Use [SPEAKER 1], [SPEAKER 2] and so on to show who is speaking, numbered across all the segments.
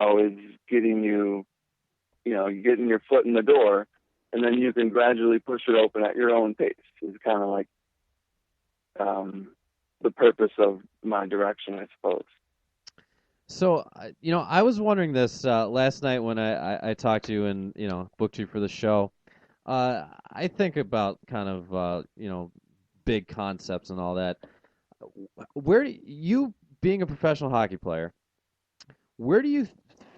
[SPEAKER 1] always getting getting your foot in the door, and then you can gradually push it open at your own pace. It's kind of like the purpose of my direction, I suppose.
[SPEAKER 2] So, I was wondering this last night when I talked to you and, booked you for the show. I think about kind of, big concepts and all that. Where do you, being a professional hockey player, where do you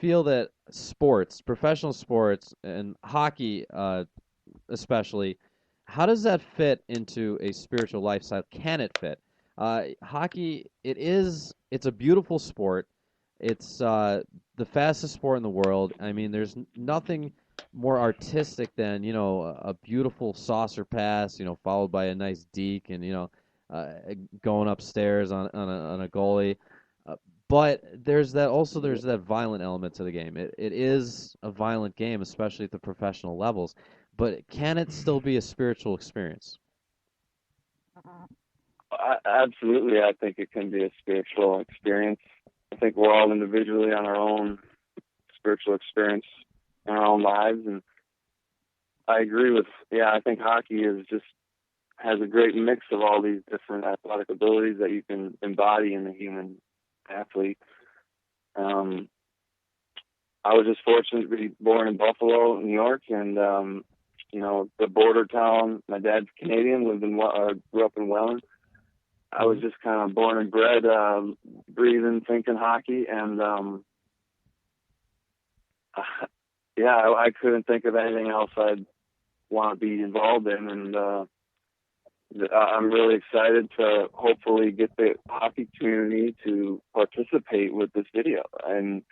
[SPEAKER 2] feel that sports, professional sports, and hockey especially, how does that fit into a spiritual lifestyle? Can it fit? Hockey, it's a beautiful sport. It's the fastest sport in the world. I mean, there's nothing more artistic than, a beautiful saucer pass, followed by a nice deke and, uh, going upstairs on a goalie. But there's that violent element to the game. It is a violent game, especially at the professional levels. But can it still be a spiritual experience?
[SPEAKER 1] Absolutely, I think it can be a spiritual experience. I think we're all individually on our own spiritual experience in our own lives, and I agree with. Yeah, I think hockey has a great mix of all these different athletic abilities that you can embody in the human athlete. Um, I was just fortunate to be born in Buffalo, New York, and the border town. My dad's Canadian, grew up in Welland. I was just kind of born and bred, breathing, thinking hockey, and I couldn't think of anything else I'd want to be involved in, and I'm really excited to hopefully get the hockey community to participate with this video. And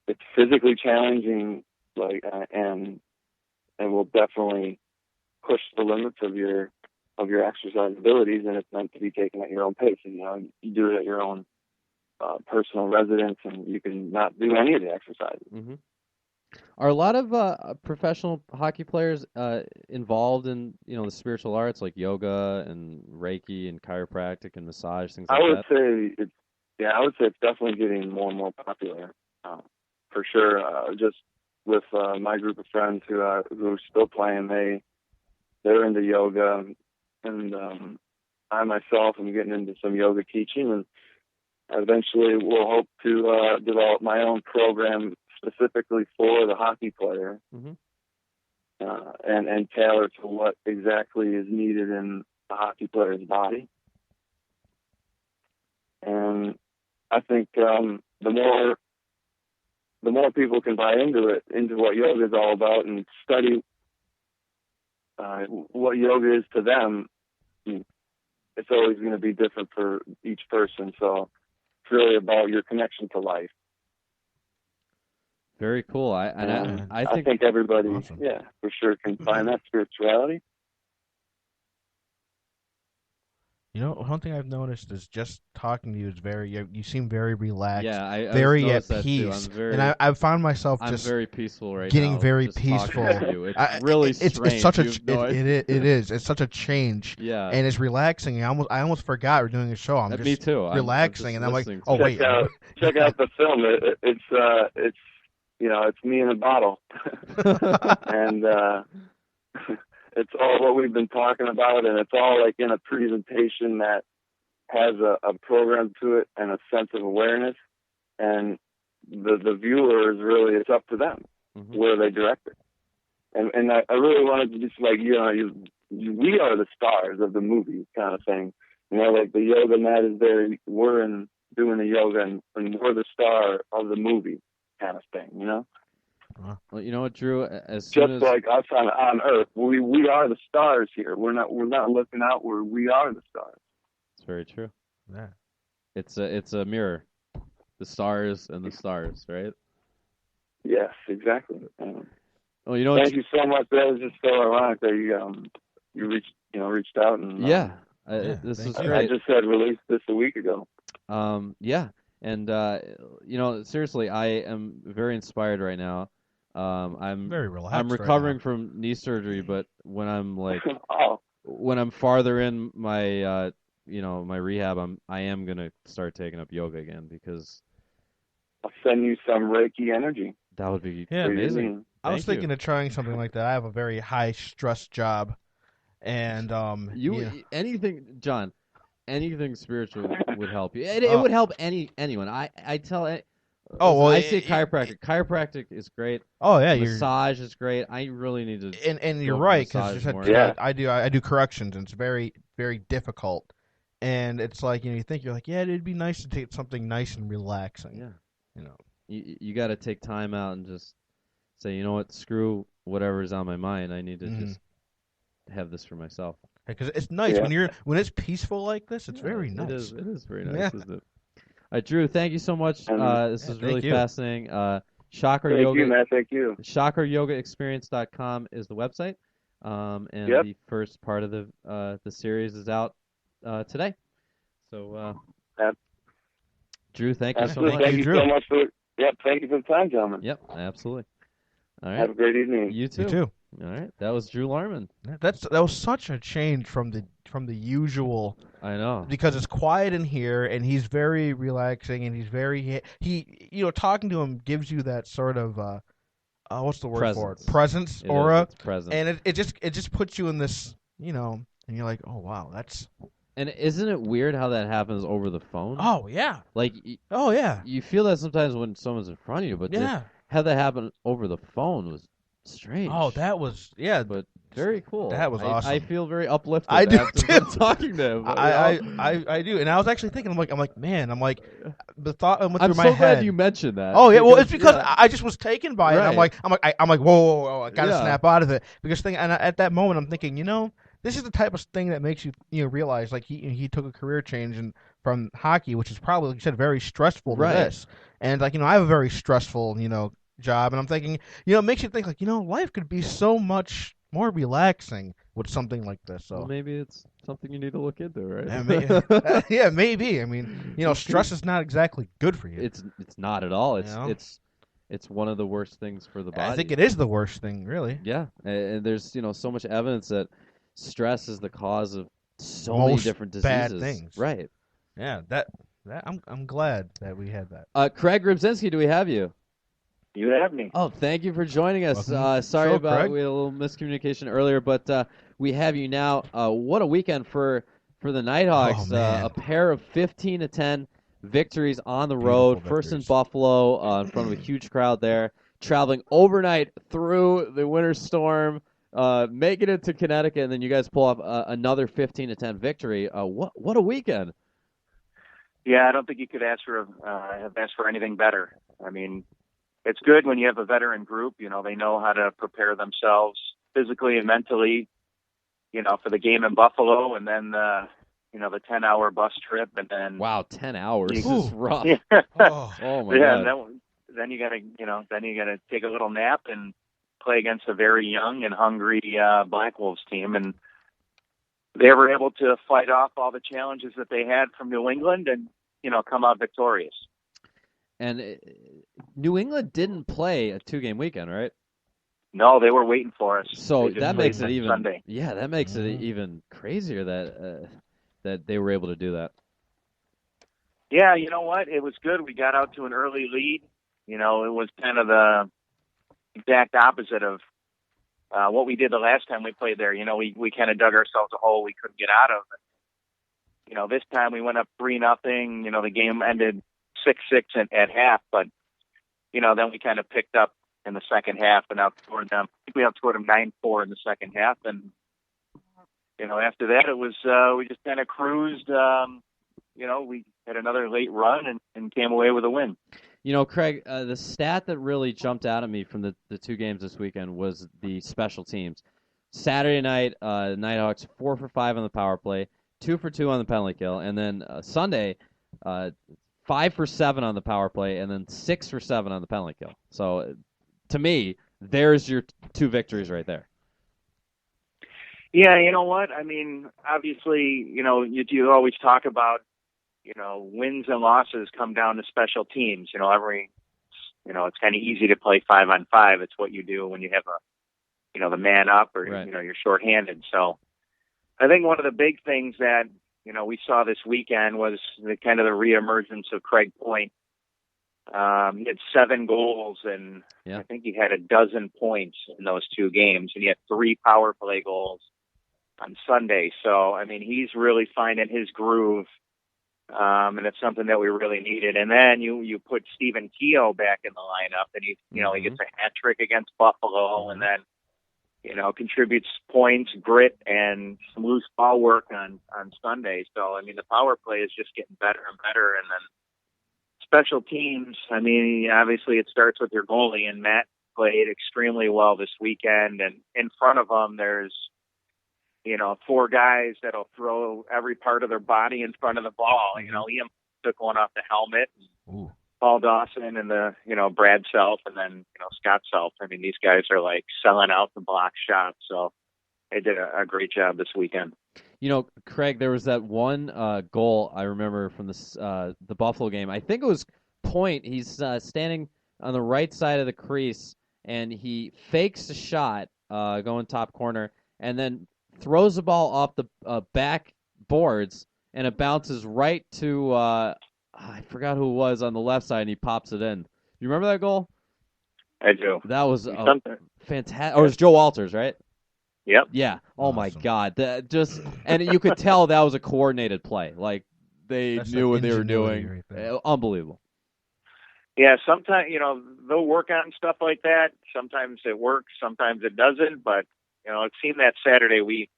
[SPEAKER 1] it's physically challenging, and will definitely push the limits of your exercise abilities, and it's meant to be taken at your own pace. And, you do it at your own personal residence, and you can not do any of the exercises.
[SPEAKER 2] Mm-hmm. Are a lot of professional hockey players involved in the spiritual arts like yoga and Reiki and chiropractic and massage, things like that?
[SPEAKER 1] I would say it's definitely getting more and more popular, for sure. Just with my group of friends who are still playing, they're into yoga, and I myself am getting into some yoga teaching, and eventually we'll hope to develop my own program specifically for the hockey player,
[SPEAKER 2] mm-hmm.
[SPEAKER 1] and tailor to what exactly is needed in the hockey player's body. And I think the more people can buy into what yoga is all about, and study what yoga is to them, it's always going to be different for each person. So it's really about your connection to life.
[SPEAKER 2] Very cool. I
[SPEAKER 1] think everybody,
[SPEAKER 3] awesome.
[SPEAKER 1] For sure, can find that spirituality.
[SPEAKER 3] One thing I've noticed is just talking to you is you seem very relaxed,
[SPEAKER 2] I
[SPEAKER 3] very at
[SPEAKER 2] peace.
[SPEAKER 3] And I found myself
[SPEAKER 2] I'm very peaceful right
[SPEAKER 3] getting
[SPEAKER 2] now.
[SPEAKER 3] very
[SPEAKER 2] just
[SPEAKER 3] peaceful.
[SPEAKER 2] To you. It's really strange.
[SPEAKER 3] It's such it is. It's such a change.
[SPEAKER 2] Yeah.
[SPEAKER 3] And it's relaxing. I almost forgot we're doing a show. I'm just
[SPEAKER 2] me too.
[SPEAKER 3] relaxing,
[SPEAKER 2] and
[SPEAKER 3] I'm like,
[SPEAKER 2] oh
[SPEAKER 3] wait.
[SPEAKER 1] Check out the film. It's me in a bottle, and it's all what we've been talking about, and it's all like in a presentation that has a program to it and a sense of awareness, and the viewers, really, it's up to them
[SPEAKER 2] mm-hmm.
[SPEAKER 1] where they direct it. And I really wanted to just we are the stars of the movie kind of thing. Like the yoga mat is there, we're doing the yoga, and we're the star of the movie kind of thing,
[SPEAKER 2] Well, you know what, Drew?
[SPEAKER 1] Like us on Earth, we are the stars here. We're not looking outward. We are the stars.
[SPEAKER 2] It's very true.
[SPEAKER 3] Yeah.
[SPEAKER 2] It's a mirror, the stars and the stars, right?
[SPEAKER 1] Yes, exactly.
[SPEAKER 2] Well, thank
[SPEAKER 1] you so much. That was just so ironic that you reached out, and
[SPEAKER 2] this is great.
[SPEAKER 1] I just had released this a week ago.
[SPEAKER 2] And seriously, I am very inspired right now. I'm
[SPEAKER 3] very relaxed.
[SPEAKER 2] I'm recovering from knee surgery, but when I'm when I'm farther in my my rehab, I am gonna start taking up yoga again, because
[SPEAKER 1] I'll send you some Reiki energy.
[SPEAKER 2] That would be
[SPEAKER 3] Yeah,
[SPEAKER 2] amazing.
[SPEAKER 3] I was thinking of trying something like that. I have a very high stress job, and
[SPEAKER 2] anything, John, anything spiritual would help you. It would help anyone. I tell it.
[SPEAKER 3] Oh well,
[SPEAKER 2] I see a chiropractic. Chiropractic is great.
[SPEAKER 3] Oh yeah,
[SPEAKER 2] massage is great. I really need to.
[SPEAKER 3] And you're right, because I do corrections, and it's very, very difficult. And it's like, you think, you're like, yeah, it'd be nice to take something nice and relaxing.
[SPEAKER 2] Yeah. You got to take time out and just say, you know what, screw whatever's on my mind. I need to just have this for myself.
[SPEAKER 3] Because it's nice when it's peaceful like this. It's very nice.
[SPEAKER 2] It is very nice, isn't it? All right, Drew, thank you so much. This is really fascinating. Chakra Yoga.
[SPEAKER 1] Thank you, Matt. Thank you.
[SPEAKER 2] ChakraYogaExperience.com is the website, and the first part of the series is out today. So, Drew, thank you so much.
[SPEAKER 1] Thank you so much for. Yep, thank you for the time, gentlemen.
[SPEAKER 2] Yep, absolutely. All right.
[SPEAKER 1] Have a great evening.
[SPEAKER 2] You too.
[SPEAKER 3] You too.
[SPEAKER 2] All right, that was Drew Larman.
[SPEAKER 3] That was such a change from the usual.
[SPEAKER 2] I know,
[SPEAKER 3] because it's quiet in here, and he's very relaxing, and he's very talking to him gives you that sort of what's the word for it? Presence, aura, and it just puts you in this, and you're like, oh wow, that's.
[SPEAKER 2] And isn't it weird how that happens over the phone?
[SPEAKER 3] Oh yeah,
[SPEAKER 2] you feel that sometimes when someone's in front of you, but to have that happen over the phone was strange.
[SPEAKER 3] Oh, that was
[SPEAKER 2] but very cool.
[SPEAKER 3] That was awesome.
[SPEAKER 2] I feel very uplifted.
[SPEAKER 3] I do
[SPEAKER 2] after
[SPEAKER 3] too.
[SPEAKER 2] Talking to him.
[SPEAKER 3] I do, and I was actually thinking, I'm like, man, the thought went through my
[SPEAKER 2] head. I'm so glad you mentioned that.
[SPEAKER 3] Oh yeah, well, it's because I just was taken by it. And I'm like, whoa, I gotta snap out of it and at that moment, I'm thinking, this is the type of thing that makes you realize, like he took a career change from hockey, which is probably, like you said, very stressful to this, and I have a very stressful job, and I'm thinking, it makes you think, like, life could be so much more relaxing with something like this. So
[SPEAKER 2] maybe it's something you need to look into, right?
[SPEAKER 3] Yeah, maybe. I mean, stress is not exactly good for you.
[SPEAKER 2] It's not at all. It's one of the worst things for the body.
[SPEAKER 3] I think it is the worst thing, really.
[SPEAKER 2] Yeah, and there's so much evidence that stress is the cause of many different diseases.
[SPEAKER 3] Bad things.
[SPEAKER 2] Right.
[SPEAKER 3] Yeah, that I'm glad that we had that.
[SPEAKER 2] Craig Rybczynski, do we have you?
[SPEAKER 1] You have me.
[SPEAKER 2] Oh, thank you for joining us. Sorry
[SPEAKER 3] Craig.
[SPEAKER 2] we had a little miscommunication earlier, but we have you now. What a weekend for the Nighthawks. A pair of 15-10 victories on the road. First in Buffalo, in front of a huge crowd there. Traveling overnight through the winter storm, making it to Connecticut, and then you guys pull off another 15-10 victory. What a weekend!
[SPEAKER 4] Yeah, I don't think you could have asked for anything better. I mean, it's good when you have a veteran group. They know how to prepare themselves physically and mentally, for the game in Buffalo, and then the 10-hour bus trip, and then
[SPEAKER 2] 10 hours is rough.
[SPEAKER 4] Yeah.
[SPEAKER 2] Oh my God.
[SPEAKER 4] And then you gotta take a little nap and play against a very young and hungry Black Wolves team, and they were able to fight off all the challenges that they had from New England and come out victorious.
[SPEAKER 2] And New England didn't play a 2-game weekend, right?
[SPEAKER 4] No, they were waiting for us.
[SPEAKER 2] So that makes it even
[SPEAKER 4] Sunday.
[SPEAKER 2] Yeah, that makes it even crazier that they were able to do that.
[SPEAKER 4] Yeah, you know what? It was good. We got out to an early lead. It was kind of the exact opposite of what we did the last time we played there. We kind of dug ourselves a hole we couldn't get out of. This time we went up 3-0. The game ended 6-6 at half, but then we kind of picked up in the second half and outscored them. I think we outscored them 9-4 in the second half, and after that it was we just kind of cruised. We had another late run and came away with a win.
[SPEAKER 2] Craig, the stat that really jumped out at me from the 2 games this weekend was the special teams. Saturday night, the Nighthawks 4 for 5 on the power play, 2 for 2 on the penalty kill, and then Sunday, 5 for 7 on the power play, and then 6 for 7 on the penalty kill. So, to me, there's your 2 victories right there.
[SPEAKER 4] Yeah, you know what? I mean, obviously, you always talk about, wins and losses come down to special teams. It's kind of easy to play 5-on-5. It's what you do when you have the man up or,
[SPEAKER 2] right.
[SPEAKER 4] You're shorthanded. So I think one of the big things that, we saw this weekend was the kind of the reemergence of Craig Point. He had 7 goals, and I think he had 12 points in those 2 games, and he had 3 power play goals on Sunday. So, I mean, he's really finding his groove, and it's something that we really needed. And then you put Stephen Keogh back in the lineup, and he gets a hat trick against Buffalo, and then contributes points, grit, and some loose ball work on Sunday. So, I mean, the power play is just getting better and better. And then special teams, I mean, obviously it starts with your goalie, and Matt played extremely well this weekend. And in front of him, there's, 4 guys that'll throw every part of their body in front of the ball. Liam took one off the helmet. Ooh. Paul Dawson and Brad Self, and then, Scott Self. I mean, these guys are like selling out the block shop. So they did a great job this weekend.
[SPEAKER 2] Craig, there was that one goal I remember from the Buffalo game. I think it was Point. He's standing on the right side of the crease, and he fakes a shot going top corner, and then throws the ball off the back boards, and it bounces right to I forgot who it was on the left side, and he pops it in. You remember that goal?
[SPEAKER 4] I do.
[SPEAKER 2] That was fantastic. Or it was Joe Walters, right?
[SPEAKER 4] Yep.
[SPEAKER 2] Yeah. Oh my God. And you could tell that was a coordinated play. Like they knew what they were doing. Right, unbelievable.
[SPEAKER 4] Yeah. Sometimes they'll work on stuff like that. Sometimes it works. Sometimes it doesn't. But it seemed that Saturday we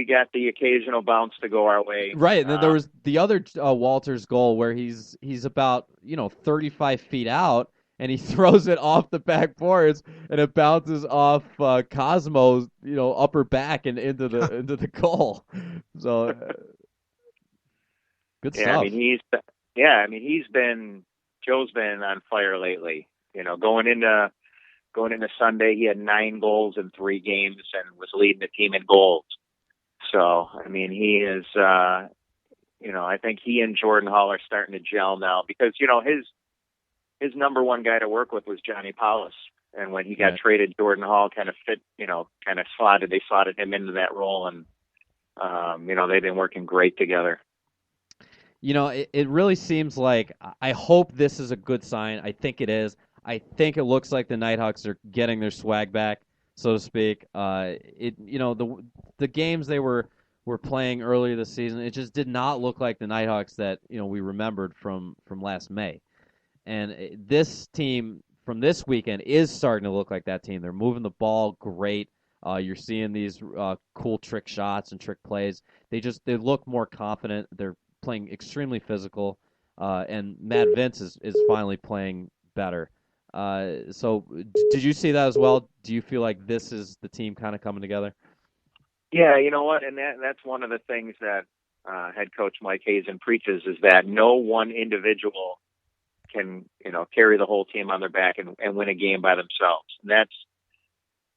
[SPEAKER 4] got the occasional bounce to go our way.
[SPEAKER 2] Right. And then there was the other Walters goal where he's about 35 feet out, and he throws it off the backboards, and it bounces off Cosmo's upper back and into the goal. So good stuff.
[SPEAKER 4] Joe's been on fire lately. Going into Sunday, he had 9 goals in 3 games and was leading the team in goals. So, I mean, he is, I think he and Jordan Hall are starting to gel now because, his number one guy to work with was Johnny Paulus. And when he got traded, Jordan Hall kind of fit, they slotted him into that role. And, they've been working great together.
[SPEAKER 2] It really seems like, I hope this is a good sign. I think it is. I think it looks like the Nighthawks are getting their swag back, so to speak. The games they were playing earlier this season, it just did not look like the Nighthawks that we remembered from last May. And this team from this weekend is starting to look like that team. They're moving the ball great. You're seeing these cool trick shots and trick plays. They look more confident. They're playing extremely physical, and Matt Vince is finally playing better. So did you see that as well? Do you feel like this is the team kind of coming together?
[SPEAKER 4] Yeah, you know what? And that's one of the things that head coach Mike Hazen preaches is that no one individual can, carry the whole team on their back and win a game by themselves. And that's,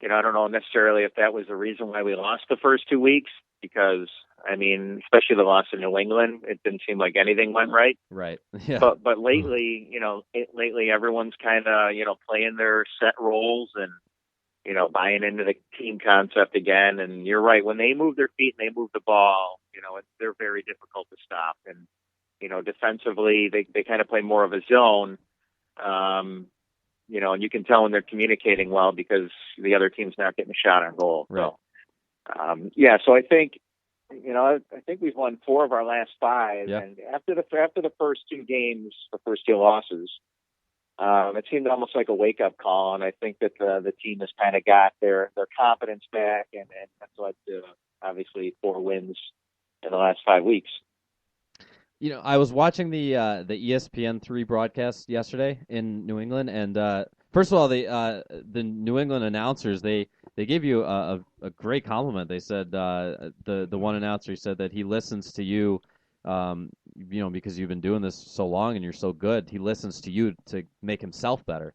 [SPEAKER 4] I don't know necessarily if that was the reason why we lost the first 2 weeks, because, I mean, especially the loss in New England, it didn't seem like anything went right.
[SPEAKER 2] Right. Yeah.
[SPEAKER 4] But lately, lately everyone's kind of, playing their set roles and, buying into the team concept again. And you're right. When they move their feet and they move the ball, they're very difficult to stop. And, defensively, they kind of play more of a zone. And you can tell when they're communicating well because the other team's not getting a shot on goal.
[SPEAKER 2] Right.
[SPEAKER 4] So, so I think, I think we've won 4 of our last 5.
[SPEAKER 2] Yeah.
[SPEAKER 4] And after the first 2 games, the first 2 losses, it seemed almost like a wake-up call. And I think that the team has kind of got their confidence back, and that's led to, obviously, 4 wins in the last 5 weeks.
[SPEAKER 2] I was watching the ESPN3 broadcast yesterday in New England, and first of all, the New England announcers they gave you a great compliment. They said the one announcer said that he listens to you, because you've been doing this so long and you're so good. He listens to you to make himself better.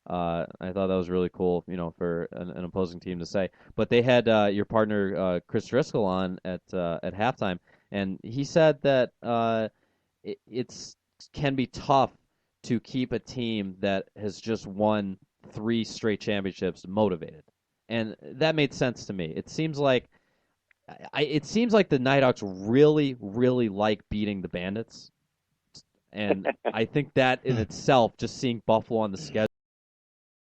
[SPEAKER 2] I thought that was really cool, for an opposing team to say. But they had your partner Chris Driscoll on at halftime. And he said that it can be tough to keep a team that has just won 3 straight championships motivated, and that made sense to me. It seems like the Nighthawks really, really like beating the Bandits, and I think that in itself, just seeing Buffalo on the schedule